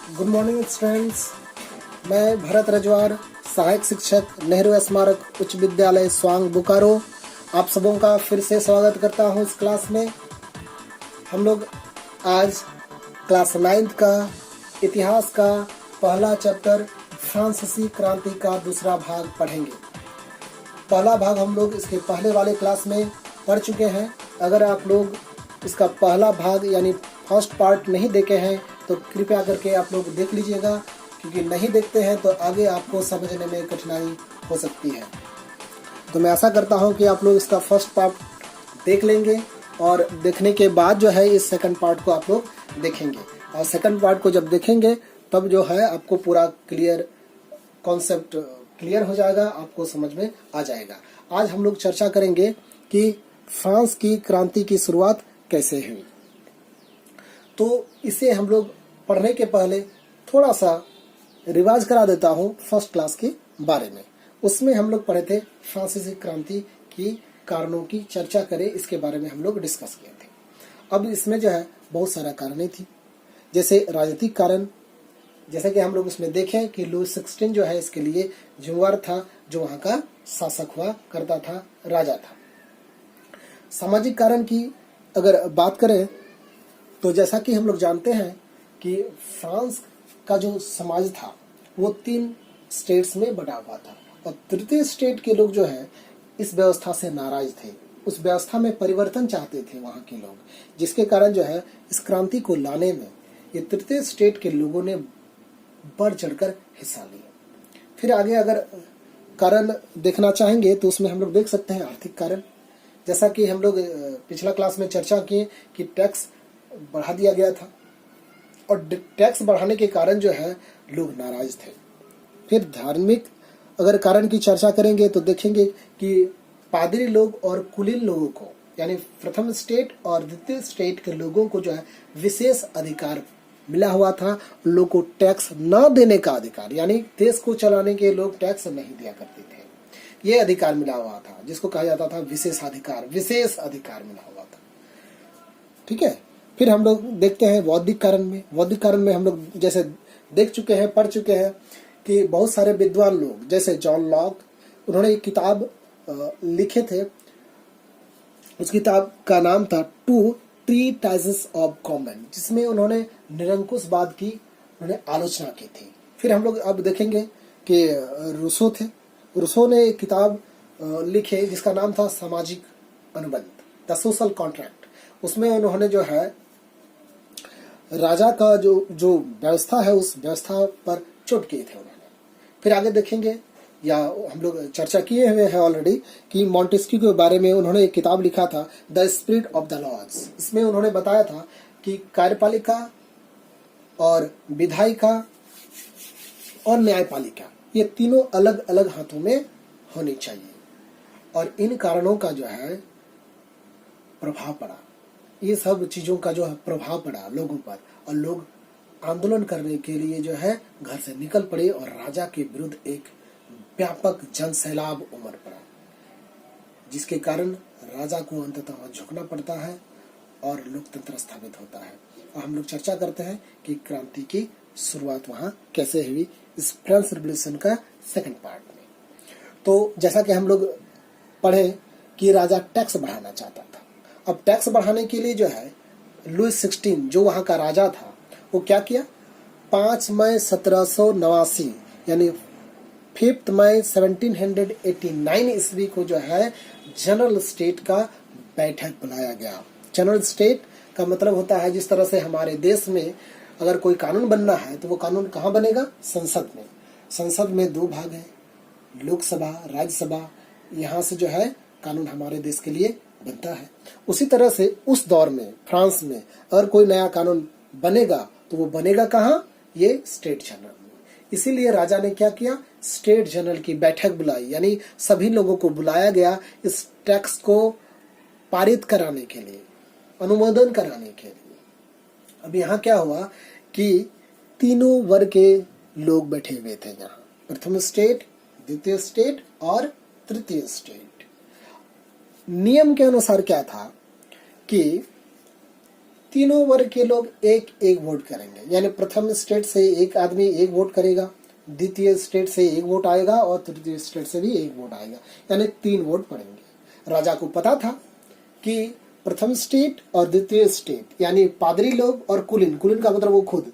Good morning students. मैं भरत रजवार, सहायक शिक्षक, नेहरू स्मारक उच्च विद्यालय स्वांग बोकारो, आप सबों का फिर से स्वागत करता हूं इस क्लास में। हम लोग आज क्लास 9th का इतिहास का पहला चैप्टर फ्रांसीसी क्रांति का दूसरा भाग पढ़ेंगे। पहला भाग हम लोग इसके पहले वाले क्लास में पढ़ चुके हैं। अगर आप लोग इसका पहला भाग यानी फर्स्ट पार्ट नहीं देखे हैं तो कृपया करके आप लोग देख लीजिएगा, क्योंकि नहीं देखते हैं तो आगे आपको समझने में कठिनाई हो सकती है। तो मैं आशा करता हूं कि आप लोग इसका फर्स्ट पार्ट देख लेंगे और देखने के बाद जो है इस सेकंड पार्ट को आप लोग देखेंगे। और सेकंड पार्ट को जब देखेंगे तब जो है आपको पूरा क्लियर कॉन्सेप्ट क्लियर हो जाएगा, आपको समझ में आ जाएगा। आज हम लोग चर्चा करेंगे कि फ्रांस की क्रांति की शुरुआत कैसे हुई। तो इसे हम लोग पढ़ने के पहले थोड़ा सा रिवाज करा देता हूँ फर्स्ट क्लास के बारे में। उसमें हम लोग पढ़े थे फ्रांसीसी क्रांति की कारणों की चर्चा करें, इसके बारे में हम लोग डिस्कस किए थे। अब इसमें जो है बहुत सारा कारणें थी, जैसे राजनीतिक कारण, जैसे कि हम लोग उसमें देखें कि लुई 16 जो है इसके लिए जिम्मेवार था, जो वहाँ का शासक हुआ करता था, राजा था। सामाजिक कारण की अगर बात करें तो जैसा कि हम लोग जानते हैं कि फ्रांस का जो समाज था वो 3 स्टेट्स में बटा हुआ था और तृतीय स्टेट के लोग जो है इस व्यवस्था से नाराज थे, उस व्यवस्था में परिवर्तन चाहते थे वहाँ के लोग, जिसके कारण जो है इस क्रांति को लाने में ये तृतीय स्टेट के लोगों ने बढ़ चढ़कर हिस्सा लिया। फिर आगे अगर कारण देखना चाहेंगे तो उसमें हम लोग देख सकते हैं आर्थिक कारण, जैसा कि हम लोग पिछला क्लास में चर्चा किए कि टैक्स बढ़ा दिया गया था और टैक्स बढ़ाने के कारण जो है लोग नाराज थे। फिर धार्मिक अगर कारण की चर्चा करेंगे तो देखेंगे कि पादरी लोग और कुलीन लोगों को, यानी प्रथम स्टेट और द्वितीय स्टेट के लोगों को जो है विशेष अधिकार मिला हुआ था। लोगों को टैक्स न देने का अधिकार, यानी देश को चलाने के लोग टैक्स नहीं दिया करते थे, ये अधिकार मिला हुआ था, जिसको कहा जाता था विशेष अधिकार मिला हुआ था। ठीक है। फिर हम लोग देखते हैं बौद्धिक कारण में हम लोग जैसे देख चुके हैं, पढ़ चुके हैं कि बहुत सारे विद्वान लोग जैसे जॉन लॉक, उन्होंने एक किताब लिखे थे। उस किताब का नाम था टू ट्रीटाइजेस ऑफ कॉमन, जिसमें उन्होंने निरंकुशवाद की उन्होंने आलोचना की थी। फिर हम लोग अब देखेंगे कि रूसो थे। रूसो ने एक किताब लिखे जिसका नाम था सामाजिक अनुबंध, द सोशल कॉन्ट्रैक्ट। उसमें उन्होंने जो है राजा का जो व्यवस्था है उस व्यवस्था पर चोट किए थे उन्होंने। फिर आगे देखेंगे, या हम लोग चर्चा किए हुए हैं ऑलरेडी, कि मॉन्टेस्क्यू के बारे में उन्होंने एक किताब लिखा था the spirit of the laws. इसमें उन्होंने बताया था कि कार्यपालिका और विधायिका और न्यायपालिका ये तीनों अलग अलग हाथों में होनी चाहिए, और इन कारणों का जो है प्रभाव पड़ा, ये सब चीजों का जो है प्रभाव पड़ा लोगों पर, और लोग आंदोलन करने के लिए जो है घर से निकल पड़े और राजा के विरुद्ध एक व्यापक जन सैलाब उमड़ पड़ा, जिसके कारण राजा को अंततः झुकना पड़ता है और लोकतंत्र स्थापित होता है। और हम लोग चर्चा करते हैं कि क्रांति की शुरुआत वहां कैसे हुई इस फ्रेंच रिवॉल्यूशन का सेकंड पार्ट में। तो जैसा कि हम लोग पढ़े कि राजा टैक्स बढ़ाना चाहता था। अब टैक्स बढ़ाने के लिए जो है लुई 16 जो वहां का राजा था वो क्या किया, 5 मई 1789 यानी 5 मई 1789 ईस्वी को जो है जनरल स्टेट का बैठक बुलाया गया। जनरल स्टेट का मतलब होता है, जिस तरह से हमारे देश में अगर कोई कानून बनना है तो वो कानून कहाँ बनेगा, संसद में। संसद में 2 भाग है, लोकसभा, राज्यसभा। यहाँ से जो है कानून हमारे देश के लिए बनता है। उसी तरह से उस दौर में फ्रांस में अगर कोई नया कानून बनेगा तो वो बनेगा कहाँ, ये स्टेट जनरल में। इसीलिए राजा ने क्या किया, स्टेट जनरल की बैठक बुलाई, यानी सभी लोगों को बुलाया गया इस टैक्स को पारित कराने के लिए, अनुमोदन कराने के लिए। अब यहाँ क्या हुआ कि तीनों वर्ग के लोग बैठे हुए थे यहाँ, प्रथम स्टेट, द्वितीय स्टेट और तृतीय स्टेट। नियम के अनुसार क्या था कि तीनों वर्ग के लोग एक एक वोट करेंगे, यानी प्रथम स्टेट से एक आदमी एक वोट करेगा, द्वितीय स्टेट से एक वोट आएगा और तृतीय स्टेट से भी एक वोट आएगा, यानी 3 वोट पड़ेंगे। राजा को पता था कि प्रथम स्टेट और द्वितीय स्टेट यानी पादरी लोग और कुलीन, कुलीन का मतलब वो खुद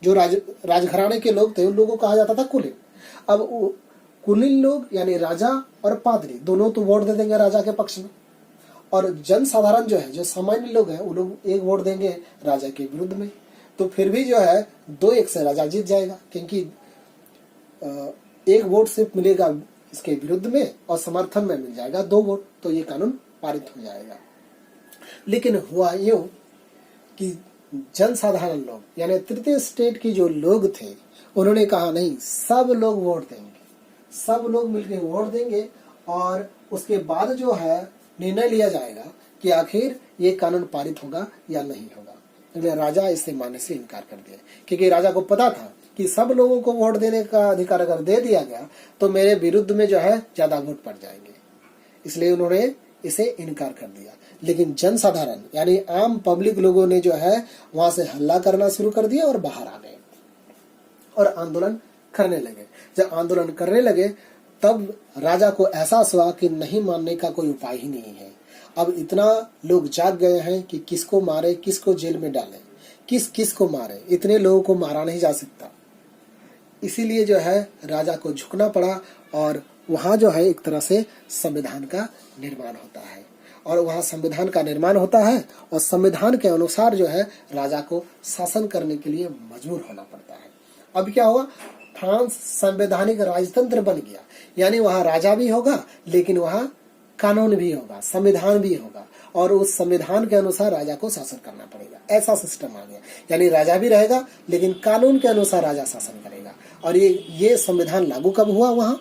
जो राजघराने के लोग थे उन लोगों को कहा जाता था कुलीन। अब कुलीन लोग यानी राजा और पादरी दोनों तो वोट दे देंगे राजा के पक्ष में, और जन साधारण जो है, जो सामान्य लोग हैं, वो लोग एक वोट देंगे राजा के विरुद्ध में। तो फिर भी जो है 2-1 से राजा जीत जाएगा, क्योंकि एक वोट सिर्फ मिलेगा इसके विरुद्ध में और समर्थन में मिल जाएगा 2 वोट, तो ये कानून पारित हो जाएगा। लेकिन हुआ यूं कि जन साधारण लोग यानी तृतीय स्टेट की जो लोग थे उन्होंने कहा नहीं, सब लोग वोट देंगे, सब लोग मिलकर वोट देंगे और उसके बाद जो है निर्णय लिया जाएगा कि आखिर ये कानून पारित होगा या नहीं होगा। इसलिए राजा इसे मानने से इनकार कर दिया, क्योंकि राजा को पता था कि सब लोगों को वोट देने का अधिकार अगर दे दिया गया तो मेरे विरुद्ध में जो है ज्यादा वोट पड़ जाएंगे, इसलिए उन्होंने इसे इनकार कर दिया। लेकिन जन साधारण यानी आम पब्लिक लोगों ने जो है वहां से हल्ला करना शुरू कर दिया और बाहर आ गए और आंदोलन करने लगे। जब आंदोलन करने लगे तब राजा को एहसास हुआ कि नहीं मानने का कोई उपाय ही नहीं है। अब इतना लोग जाग गए हैं कि किसको मारे, किसको जेल में डालें, किस किस को मारे, इतने लोगों को मारा नहीं जा सकता। इसीलिए जो है राजा को झुकना पड़ा और वहां जो है एक तरह से संविधान का निर्माण होता है, और वहां संविधान का निर्माण होता है और संविधान के अनुसार जो है राजा को शासन करने के लिए मजबूर होना पड़ता है। अब क्या हुआ, फ्रांस संवैधानिक राजतंत्र बन गया, यानी वहां राजा भी होगा लेकिन वहां कानून भी होगा, संविधान भी होगा, और उस संविधान के अनुसार राजा को शासन करना पड़ेगा, ऐसा सिस्टम आ गया। यानी राजा भी रहेगा लेकिन कानून के अनुसार राजा शासन करेगा। और ये संविधान लागू कब हुआ, वहां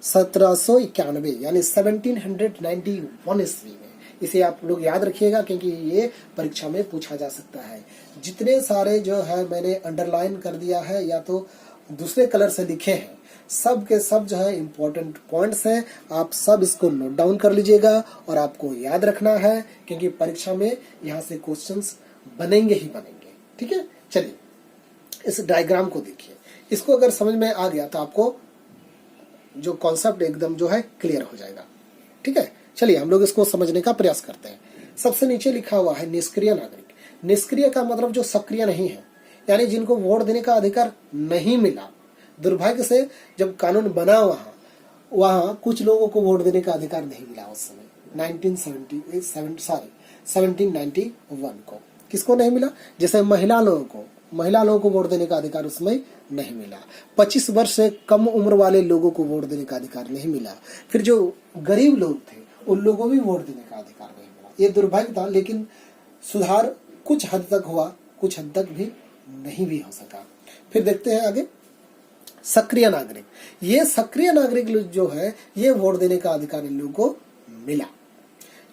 1791 यानी 1791 ईस्वी में। इसे आप लोग याद रखिएगा क्योंकि ये परीक्षा में पूछा जा सकता है। जितने सारे जो है मैंने अंडरलाइन कर दिया है या तो दूसरे कलर से लिखे हैं, सब के सब जो है इम्पोर्टेंट पॉइंट्स हैं। आप सब इसको नोट डाउन कर लीजिएगा और आपको याद रखना है क्योंकि परीक्षा में यहाँ से क्वेश्चंस बनेंगे ही बनेंगे। ठीक है, चलिए इस डायग्राम को देखिए। इसको अगर समझ में आ गया तो आपको जो कॉन्सेप्ट एकदम जो है क्लियर हो जाएगा। ठीक है, चलिए हम लोग इसको समझने का प्रयास करते हैं। सबसे नीचे लिखा हुआ है निष्क्रिय नागरिक। निष्क्रिय का मतलब जो सक्रिय नहीं है, यानी जिनको वोट देने का अधिकार नहीं मिला। दुर्भाग्य से जब कानून बना वहां कुछ लोगों को वोट देने का अधिकार नहीं मिला उस समय 1791 को। किसको नहीं मिला? जैसे महिला लोगों को वोट देने का अधिकार उसमें नहीं मिला। 25 वर्ष से कम उम्र वाले लोगों को वोट देने का अधिकार नहीं मिला। फिर जो गरीब लोग थे उन लोगों को भी वोट देने का अधिकार नहीं मिला। ये दुर्भाग्य था, लेकिन सुधार कुछ हद तक हुआ, कुछ हद तक भी नहीं भी हो सका। फिर देखते हैं आगे सक्रिय नागरिक। ये सक्रिय नागरिक जो है ये वोट देने का अधिकार इन लोगों को मिला।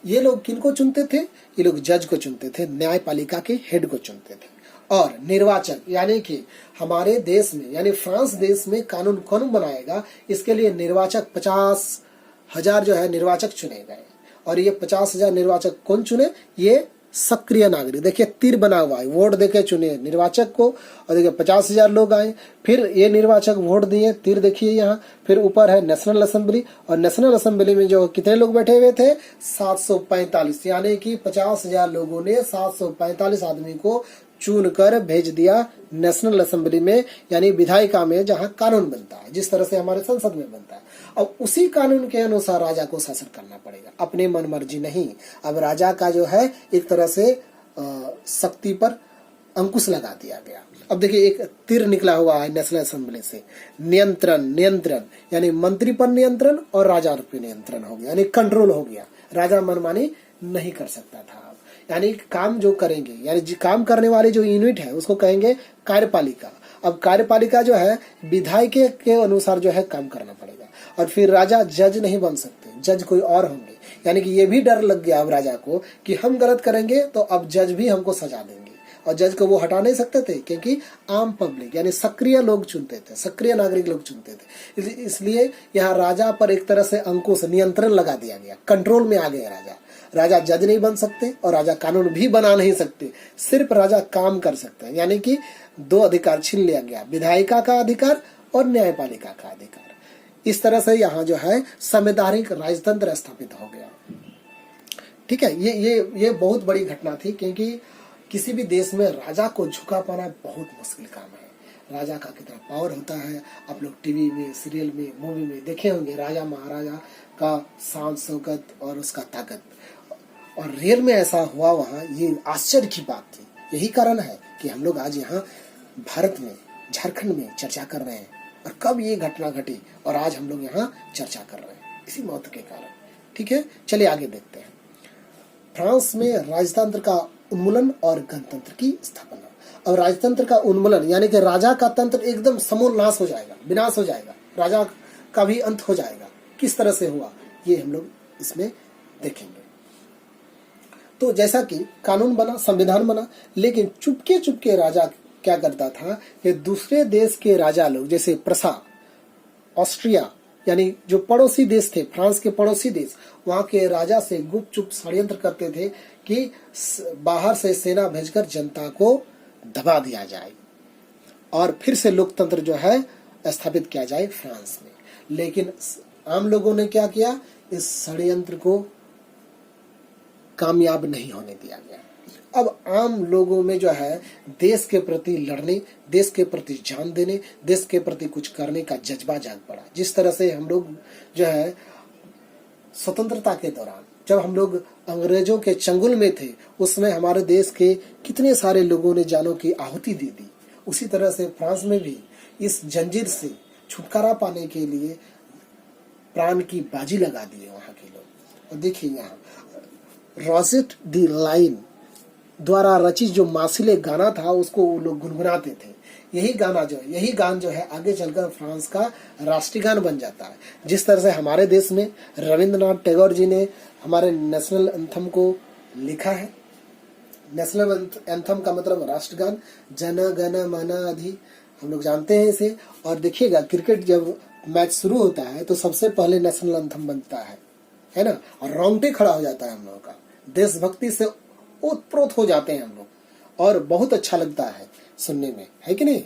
ये लोग किनको चुनते थे? ये लोग जज को चुनते थे, न्यायपालिका के हेड को चुनते थे। और निर्वाचक यानी कि हमारे देश में यानी फ्रांस देश में कानून कौन बनाएगा, इसके लिए निर्वाचक 50,000 जो है निर्वाचक चुने गए। और ये 50,000 निर्वाचक कौन चुने? ये सक्रिय नागरिक। देखिए तीर बना हुआ है, वोट देके चुने निर्वाचक को, और देखिए 50,000 लोग आए, फिर ये निर्वाचक वोट दिए, तीर देखिए यहाँ। फिर ऊपर है नेशनल असेंबली, और नेशनल असेंबली में जो कितने लोग बैठे हुए थे? 745, यानी कि 50,000 लोगों ने 745 आदमी को चुन कर भेज दिया नेशनल असेंबली में, यानी विधायिका में, जहां कानून बनता है, जिस तरह से हमारे संसद में बनता है। अब उसी कानून के अनुसार राजा को शासन करना पड़ेगा, अपने मन मर्जी नहीं। अब राजा का जो है एक तरह से शक्ति पर अंकुश लगा दिया गया। अब देखिए एक तीर निकला हुआ है नेशनल असेंबली से, नियंत्रण यानी मंत्री पर नियंत्रण और राजा पर नियंत्रण हो गया, यानी कंट्रोल हो गया। राजा मनमानी नहीं कर सकता था। यानी काम जो करेंगे, यानी काम करने वाले जो यूनिट है उसको कहेंगे कार्यपालिका। अब कार्यपालिका जो है विधायक के अनुसार जो है काम करना पड़ेगा। और फिर राजा जज नहीं बन सकते, जज कोई और होंगे। यानी कि ये भी डर लग गया अब राजा को कि हम गलत करेंगे तो अब जज भी हमको सजा देंगे, और जज को वो हटा नहीं सकते थे क्योंकि आम पब्लिक यानी सक्रिय लोग चुनते थे, सक्रिय नागरिक लोग चुनते थे। इसलिए यहाँ राजा पर एक तरह से अंकुश नियंत्रण लगा दिया गया, कंट्रोल में आ गया राजा। राजा जज नहीं बन सकते और राजा कानून भी बना नहीं सकते, सिर्फ राजा काम कर सकते हैं। यानी कि दो अधिकार छीन लिया गया, विधायिका का अधिकार और न्यायपालिका का अधिकार। इस तरह से यहाँ जो है संवैधानिक राजतंत्र स्थापित हो गया। ठीक है, ये बहुत बड़ी घटना थी, क्योंकि किसी भी देश में राजा को झुका पाना बहुत मुश्किल काम है। राजा का कितना पावर होता है, आप लोग टीवी में, सीरियल में, मूवी में देखे होंगे, राजा महाराजा का शान शौकत और उसका ताकत। और रियल में ऐसा हुआ वहाँ, ये आश्चर्य की बात थी। यही कारण है कि हम लोग आज यहाँ भारत में, झारखंड में चर्चा कर रहे हैं, और कब ये घटना घटी और आज हम लोग यहाँ चर्चा कर रहे हैं, इसी महत्व के कारण। ठीक है, चलिए आगे देखते हैं। फ्रांस में राजतंत्र का उन्मूलन और गणतंत्र की स्थापना। अब राजतंत्र का उन्मूलन यानी कि राजा का तंत्र एकदम समूल नाश हो जाएगा, विनाश हो जाएगा, राजा का भी अंत हो जाएगा। किस तरह से हुआ ये हम लोग इसमें देखेंगे। तो जैसा कि कानून बना, संविधान बना, लेकिन चुपके चुपके राजा क्या करता था कि दूसरे देश के राजा लोग, जैसे प्रसा, ऑस्ट्रिया, यानी जो पड़ोसी देश थे, फ्रांस के पड़ोसी देश, वहां के राजा से गुपचुप षड्यंत्र करते थे कि बाहर से सेना भेजकर जनता को दबा दिया जाए और फिर से लोकतंत्र जो है स्थापित किया जाए फ्रांस में। लेकिन आम लोगों ने क्या किया, इस षड्यंत्र को कामयाब नहीं होने दिया गया। अब आम लोगों में जो है देश के प्रति लड़ने, देश के प्रति जान देने, देश के प्रति कुछ करने का जज्बा जाग पड़ा। जिस तरह से हम लोग जो है स्वतंत्रता के दौरान, जब हम लोग अंग्रेजों के चंगुल में थे, उसमें हमारे देश के कितने सारे लोगों ने जानों की आहुति दे दी, उसी तरह से फ्रांस में भी इस जंजीर से छुटकारा पाने के लिए प्राण की बाजी लगा दिए वहां के लोग। और देखिए यहाँ रोजेट दी लाइन द्वारा रचित जो मार्सिले गाना था, उसको वो लोग गुनगुनाते थे। यही गान जो है आगे चलकर फ्रांस का राष्ट्रीय गान बन जाता है। जिस तरह से हमारे देश में रविंद्रनाथ टैगोर जी ने हमारे नेशनल एंथम को लिखा है। नेशनल एंथम का मतलब राष्ट्रगान, जन गण मन अधि, हम लोग जानते हैं इसे। और देखिएगा क्रिकेट जब मैच शुरू होता है तो सबसे पहले नेशनल एंथम बनता है ना, और रोंगटे खड़ा हो जाता है हम लोगों का, देशभक्ति से ओतप्रोत हो जाते हैं हम लोग, और बहुत अच्छा लगता है सुनने में, है कि नहीं।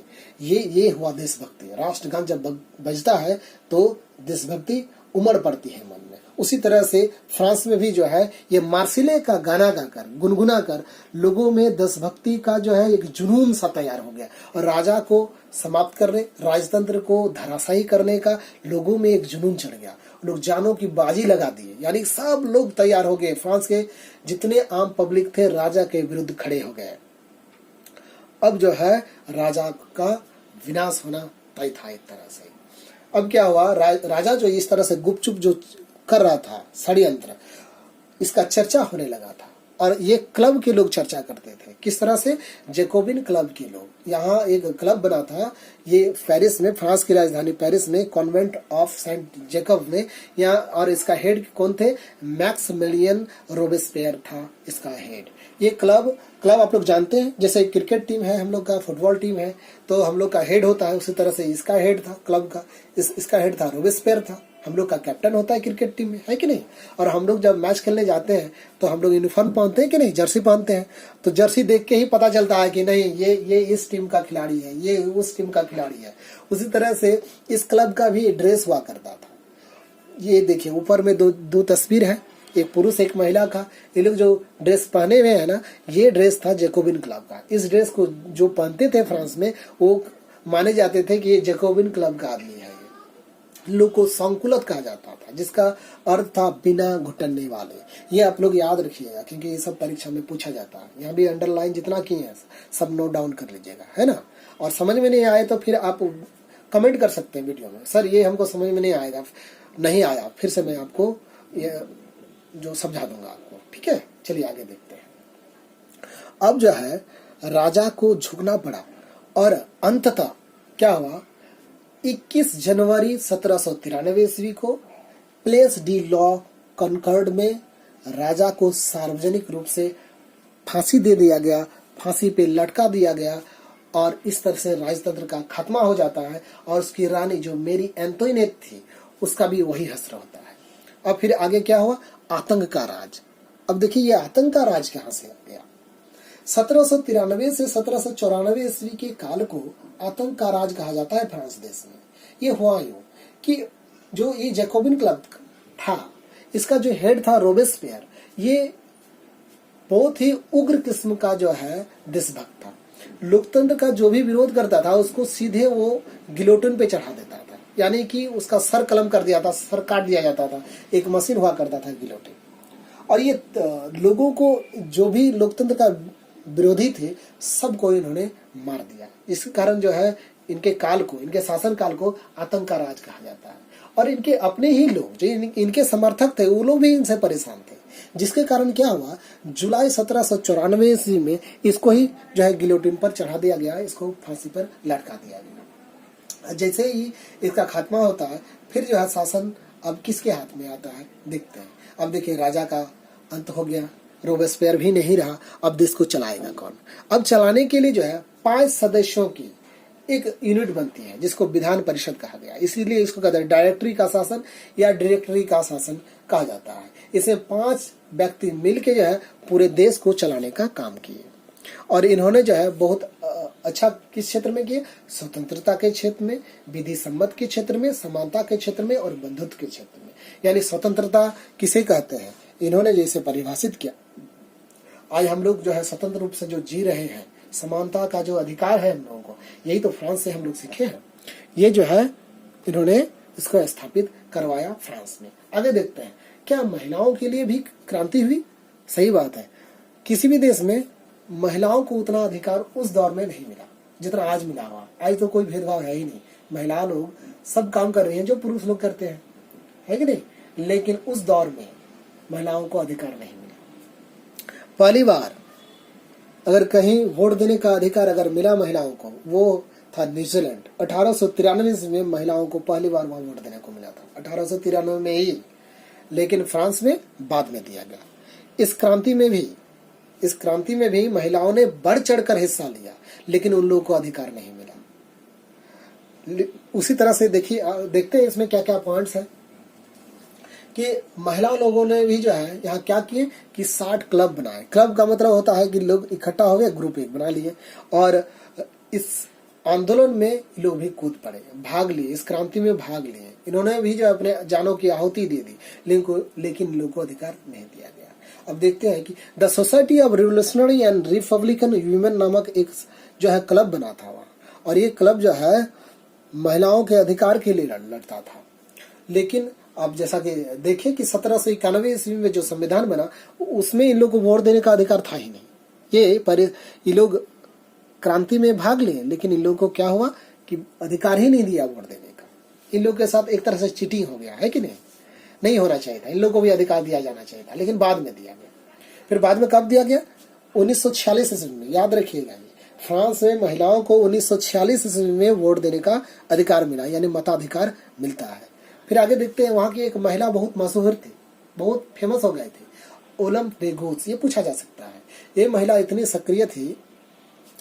ये हुआ देशभक्ति। राष्ट्रगान जब बजता है तो देशभक्ति उमड़ पड़ती है मन में। उसी तरह से फ्रांस में भी जो है ये मार्सिले का गाना गाकर, गुनगुना कर लोगों में देशभक्ति का जो है एक जुनून सा तैयार हो गया, और राजा को समाप्त करने, राजतंत्र को धराशायी करने का लोगों में एक जुनून चढ़ गया। लोग जानों की बाजी लगा दिए, यानी सब लोग तैयार हो गए। फ्रांस के जितने आम पब्लिक थे राजा के विरुद्ध खड़े हो गए। अब जो है राजा का विनाश होना तय था एक तरह से। अब क्या हुआ, राजा जो इस तरह से गुपचुप जो कर रहा था षड्यंत्र, इसका चर्चा होने लगा था, और ये क्लब के लोग चर्चा करते थे। किस तरह से, जैकोबिन क्लब के लोग, यहाँ एक क्लब बना था, ये पेरिस में, फ्रांस की राजधानी पेरिस में, कॉन्वेंट ऑफ सेंट जेकब में यहाँ, और इसका हेड कौन थे, मैक्सिमिलियन रोबेस्पियर था इसका हेड। ये क्लब आप लोग जानते हैं, जैसे क्रिकेट टीम है हम लोग का, फुटबॉल टीम है, तो हम लोग का हेड होता है, उसी तरह से इसका हेड था क्लब का, इसका हेड था रोबेस्पियर था। हम लोग का कैप्टन होता है क्रिकेट टीम में, है कि नहीं। और हम लोग जब मैच खेलने जाते हैं तो हम लोग यूनिफॉर्म पहनते हैं कि नहीं, जर्सी पहनते हैं, तो जर्सी देख के ही पता चलता है कि नहीं ये इस टीम का खिलाड़ी है, ये उस टीम का खिलाड़ी है। उसी तरह से इस क्लब का भी ड्रेस हुआ करता था। ये देखिए ऊपर में दो तस्वीर है, एक पुरुष एक महिला का। ये लोग जो ड्रेस पहने हुए हैं ना, ये ड्रेस था जैकोबिन क्लब का। इस ड्रेस को जो पहनते थे फ्रांस में, वो माने जाते थे कि ये जैकोबिन क्लब का आदमी है। लोग को संकुलत कहा जाता था, जिसका अर्थ था बिना घुटनने वाले। ये आप लोग याद रखिएगा, क्योंकि ये सब परीक्षा में पूछा जाता है। यहाँ भी अंडरलाइन जितना किए हैं सब नोट डाउन कर लीजिएगा, है ना। और समझ में नहीं आए तो फिर आप कमेंट कर सकते हैं वीडियो में, सर ये हमको समझ में नहीं आया, फिर से मैं आपको ये जो समझा दूंगा आपको, ठीक है। चलिए आगे देखते हैं। अब जो है राजा को झुकना पड़ा, और अंततः क्या हुआ, 21 जनवरी 1793 ईस्वी को प्लेस डी लॉ कॉन्कॉर्ड में राजा को सार्वजनिक रूप से फांसी दे दिया गया, फांसी पे लटका दिया गया, और इस तरह से राजतंत्र का खात्मा हो जाता है। और उसकी रानी जो मेरी एंटोइनेट थी, उसका भी वही हश्र होता है। अब फिर आगे क्या हुआ, आतंक का राज। अब देखिए ये आतंक का राज कहाँ से आ गया। 1793 से 1794 ईस्वी के काल को आतंक का राज कहा जाता है फ्रांस देश में। ये हुआ यूं कि जो ये जैकोबिन क्लब था, इसका जो हेड था रोबेस्पियर, ये बहुत ही उग्र किस्म का जो है देशभक्त था। लोकतंत्र का जो भी विरोध करता था उसको सीधे वो गिलोटिन पे चढ़ा देता था, यानी कि उसका सर कलम कर दिया था, सर काट दिया जाता था। एक मशीन हुआ करता था गिलोटिन। और ये लोगों को जो भी लोकतंत्र का विरोधी थे सबको इन्होंने मार दिया। इस कारण जो है इनके काल को, इनके शासन काल को आतंक का राज कहा जाता है। और इनके अपने ही लोग जो इनके समर्थक थे वो लोग भी इनसे परेशान थे, जिसके कारण क्या हुआ, जुलाई 1794 ईस्वी में इसको ही जो है गिलोटिन पर चढ़ा दिया गया, इसको फांसी पर लटका दिया गया। जैसे ही इसका खात्मा होता है फिर जो है शासन अब किसके हाथ में आता है देखते हैं। अब देखिए राजा का अंत हो गया, रोबेस्पियर भी नहीं रहा, अब देश को चलाएगा कौन। अब चलाने के लिए जो है 5 सदस्यों की एक यूनिट बनती है जिसको विधान परिषद कहा गया, इसीलिए इसको कहते हैं डायरेक्टरी का शासन या डायरेक्टरी का शासन कहा जाता है। इसमें 5 व्यक्ति मिलके जो है पूरे देश को चलाने का काम किए। और इन्होंने जो है बहुत अच्छा किस क्षेत्र में किए, स्वतंत्रता के क्षेत्र में, विधि सम्मत के क्षेत्र में, समानता के क्षेत्र में और बंधुत्व के क्षेत्र में। यानी स्वतंत्रता किसे कहते हैं इन्होंने जैसे परिभाषित किया, आज हम लोग जो है स्वतंत्र रूप से जो जी रहे हैं, समानता का जो अधिकार है हम लोगों को, यही तो फ्रांस से हम लोग सीखे हैं। ये जो है इन्होंने इसको स्थापित करवाया फ्रांस में। आगे देखते हैं क्या महिलाओं के लिए भी क्रांति हुई। सही बात है, किसी भी देश में महिलाओं को उतना अधिकार उस दौर में नहीं मिला जितना आज मिला हुआ। आज तो कोई भेदभाव है ही नहीं, महिला लोग सब काम कर रही हैं जो पुरुष लोग करते हैं, है कि नहीं। लेकिन उस दौर में महिलाओं को अधिकार नहीं मिला। पहली बार अगर कहीं वोट देने का अधिकार अगर मिला महिलाओं को, वो था न्यूजीलैंड। 1893 में महिलाओं को पहली बार वहां वोट देने को मिला था, 1893 में ही। लेकिन फ्रांस में बाद में दिया गया। इस क्रांति में भी महिलाओं ने बढ़ चढ़कर हिस्सा लिया, लेकिन उन लोगों को अधिकार नहीं मिला। उसी तरह से देखते हैं इसमें क्या क्या पॉइंट्स है कि महिला लोगों ने भी जो है यहाँ क्या किए कि 60 क्लब बनाए। क्लब का मतलब होता है कि लोग इकट्ठा हो गए, ग्रुप एक बना लिए और इस आंदोलन में लोग भी कूद पड़े, भाग लिए, इस क्रांति में भाग लिए। इन्होंने भी जो अपने जानों की आहुति दे दी, लेकिन लोगों को अधिकार नहीं दिया गया। अब देखते हैं कि the society of revolutionary and Republican women नामक एक जो है क्लब बना था वहाँ, और ये क्लब जो है महिलाओं के अधिकार के लिए लड़ता था। लेकिन अब जैसा कि देखिए कि 1791 ईस्वी में जो संविधान बना उसमें इन लोगों को वोट देने का अधिकार था ही नहीं। ये लोग क्रांति में भाग लिए, लेकिन इन लोगों को क्या हुआ कि अधिकार ही नहीं दिया वोट देने का। इन लोगों के साथ एक तरह से चीटिंग हो गया, है कि नहीं होना चाहिए था। इन लोगों को भी अधिकार दिया जाना चाहिए था, लेकिन बाद में दिया गया। फिर बाद में कब दिया गया, 1946 ईस्वी में। याद रखिएगा, फ्रांस में महिलाओं को 1946 ईस्वी में वोट देने का अधिकार मिला, यानी मताधिकार मिलता है। फिर आगे देखते हैं, वहां की एक महिला बहुत मशहूर थी, बहुत फेमस हो गए थे, ओलम रेगोस। ये पूछा जा सकता है, ये महिला इतनी सक्रिय थी,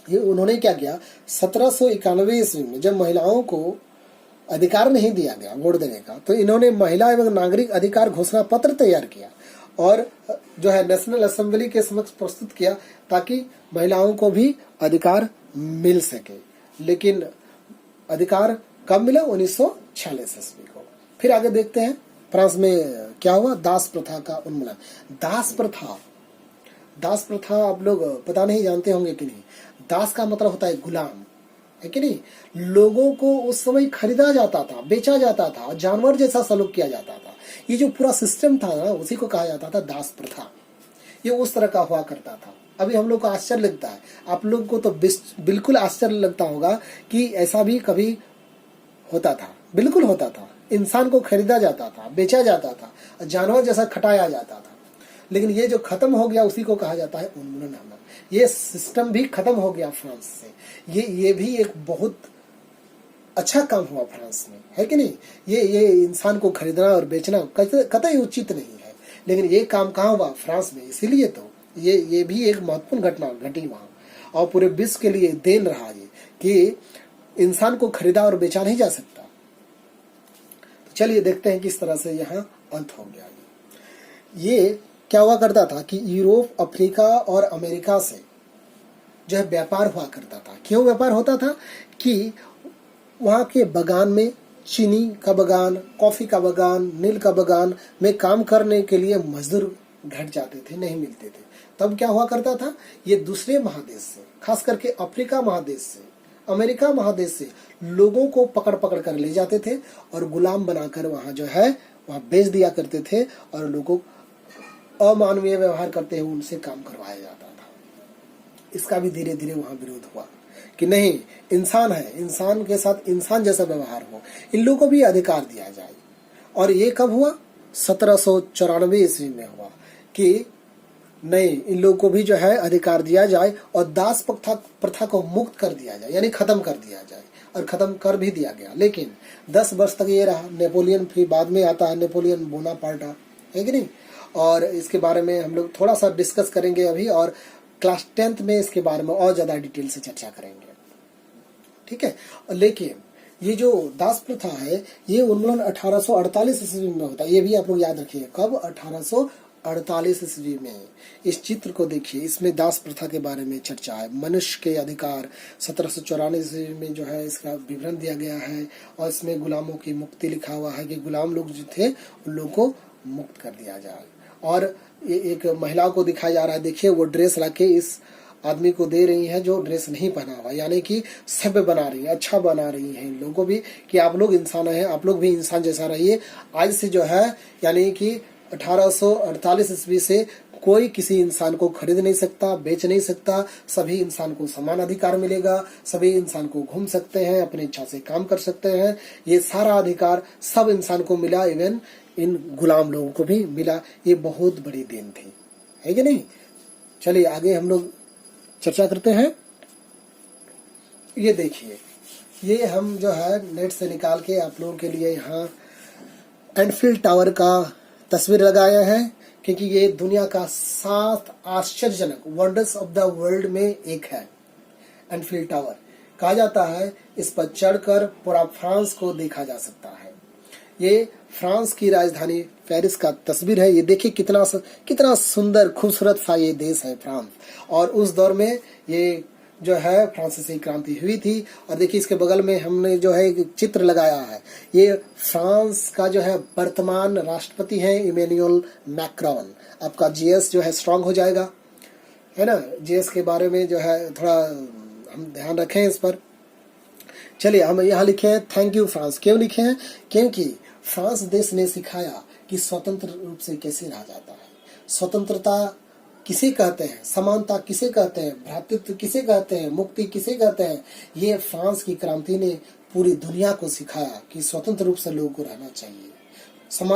ये उन्होंने क्या किया, 1791 ईस्वी में जब महिलाओं को अधिकार नहीं दिया गया वोट देने का, तो इन्होंने महिला एवं नागरिक अधिकार घोषणा पत्र तैयार किया और जो है नेशनल असेंबली के समक्ष प्रस्तुत किया, ताकि महिलाओं को भी अधिकार मिल सके। लेकिन अधिकार कब मिला, 1946 ईस्वी को। फिर आगे देखते हैं फ्रांस में क्या हुआ, दास प्रथा का उन्मूलन। दास प्रथा आप लोग पता नहीं जानते होंगे कि नहीं। दास का मतलब होता है गुलाम, है कि नहीं। लोगों को उस समय खरीदा जाता था, बेचा जाता था, जानवर जैसा सलूक किया जाता था। ये जो पूरा सिस्टम था ना, उसी को कहा जाता था दास प्रथा। ये उस तरह का हुआ करता था। अभी हम लोग को आश्चर्य लगता है, आप लोग को तो बिल्कुल आश्चर्य लगता होगा कि ऐसा भी कभी होता था। बिल्कुल होता था, इंसान को खरीदा जाता था, बेचा जाता था, जानवर जैसा खटाया जाता था। लेकिन ये जो खत्म हो गया उसी को कहा जाता है उन्मूलन। ये सिस्टम भी खत्म हो गया फ्रांस से। ये भी एक बहुत अच्छा काम हुआ फ्रांस में, है कि नहीं। ये इंसान को खरीदना और बेचना कतई उचित नहीं है, लेकिन ये काम कहाँ हुआ, फ्रांस में। इसीलिए तो ये भी एक महत्वपूर्ण घटना घटी वहां, और पूरे विश्व के लिए देन रहा ये कि इंसान को खरीदा और बेचा नहीं जा सकता। तो चलिए देखते हैं किस तरह से यहाँ अंत हो गया। ये क्या हुआ करता था कि यूरोप, अफ्रीका और अमेरिका से जो है व्यापार हुआ करता था। क्यों व्यापार होता था कि वहाँ के बागान में चीनी का बागान, कॉफी का बागान, नील का बागान में काम करने के लिए मजदूर घट जाते थे, नहीं मिलते थे। तब क्या हुआ करता था, ये दूसरे महादेश से, खास करके अफ्रीका महादेश से, अमेरिका महादेश से लोगों को पकड़ पकड़ कर ले जाते थे और गुलाम बनाकर वहाँ जो है वहाँ बेच दिया करते थे और लोगों अमानवीय व्यवहार करते हुए उनसे काम करवाया जाता था। इसका भी धीरे धीरे वहाँ विरोध हुआ कि नहीं, इंसान है, इंसान के साथ इंसान जैसा व्यवहार हो, इन लोगों को भी अधिकार दिया जाए। और ये कब हुआ, 1794 ईस्वी में हुआ कि नहीं, इन लोगों को भी जो है अधिकार दिया जाए और दास प्रथा को मुक्त कर दिया जाए, यानी खत्म कर दिया जाए। और खत्म कर भी दिया गया, लेकिन 10 वर्ष तक ये रहा। नेपोलियन फिर बाद में आता है, नेपोलियन बोनापार्टा, है कि नहीं। और इसके बारे में हम लोग थोड़ा सा डिस्कस करेंगे अभी, और क्लास 10th में इसके बारे में और ज्यादा डिटेल से चर्चा करेंगे, ठीक है। लेकिन ये जो दास प्रथा है ये उन्मूलन 1848 ईस्वी में होता है, ये भी आप लोग याद रखिए। कब, 1848 ईस्वी में। इस चित्र को देखिए, इसमें दास प्रथा के बारे में चर्चा है, मनुष्य के अधिकार। 1794 ईस्वी में जो है इसका विवरण दिया गया है और इसमें गुलामों की मुक्ति लिखा हुआ है कि गुलाम लोग जो थे उन लोगों को मुक्त कर दिया जाए। और ये एक महिला को दिखाया जा रहा है, देखिए वो ड्रेस लाके इस आदमी को दे रही है जो ड्रेस नहीं पहना हुआ, यानी कि सभ्य बना रही है, अच्छा बना रही है इन लोगों को भी कि आप लोग इंसान हैं, आप लोग भी इंसान जैसा रहिए। आज से जो है यानी कि 1848 ईस्वी से कोई किसी इंसान को खरीद नहीं सकता, बेच नहीं सकता, सभी इंसान को समान अधिकार मिलेगा, सभी इंसान को घूम सकते हैं, अपनी इच्छा से काम कर सकते हैं। ये सारा अधिकार सब इंसान को मिला, इवन इन गुलाम लोगों को भी मिला। ये बहुत बड़ी देन थी, है कि नहीं। चलिए आगे हम लोग चर्चा करते हैं। ये देखिए, ये हम जो है नेट से निकाल के आप लोगों के लिए यहाँ एनफील्ड टावर का तस्वीर लगाया है, क्योंकि ये दुनिया का 7 आश्चर्यजनक वंडर्स ऑफ द वर्ल्ड में एक है। एनफील्ड टावर कहा जाता है, इस पर चढ़कर पूरा फ्रांस को देखा जा सकता है। ये फ्रांस की राजधानी पेरिस का तस्वीर है। ये देखिए कितना सुंदर खूबसूरत सा ये देश है फ्रांस। और उस दौर में ये जो है फ्रांसीसी क्रांति हुई थी। और देखिए इसके बगल में हमने जो है एक चित्र लगाया है, ये फ्रांस का जो है वर्तमान राष्ट्रपति है इमैनुअल मैक्रोन। आपका जीएस जो है स्ट्रांग हो जाएगा, है ना। जीएस के बारे में जो है थोड़ा हम ध्यान रखें इस पर। चलिए हम यहाँ लिखे हैं थैंक यू फ्रांस। क्यों लिखे हैं, क्योंकि फ्रांस देश ने सिखाया कि स्वतंत्र रूप से कैसे रहा जाता है। स्वतंत्रता किसे कहते हैं, समानता किसे कहते हैं, भ्रातृत्व किसे कहते हैं, मुक्ति किसे कहते हैं। ये फ्रांस की क्रांति ने पूरी दुनिया को सिखाया कि स्वतंत्र रूप से लोगों को रहना चाहिए।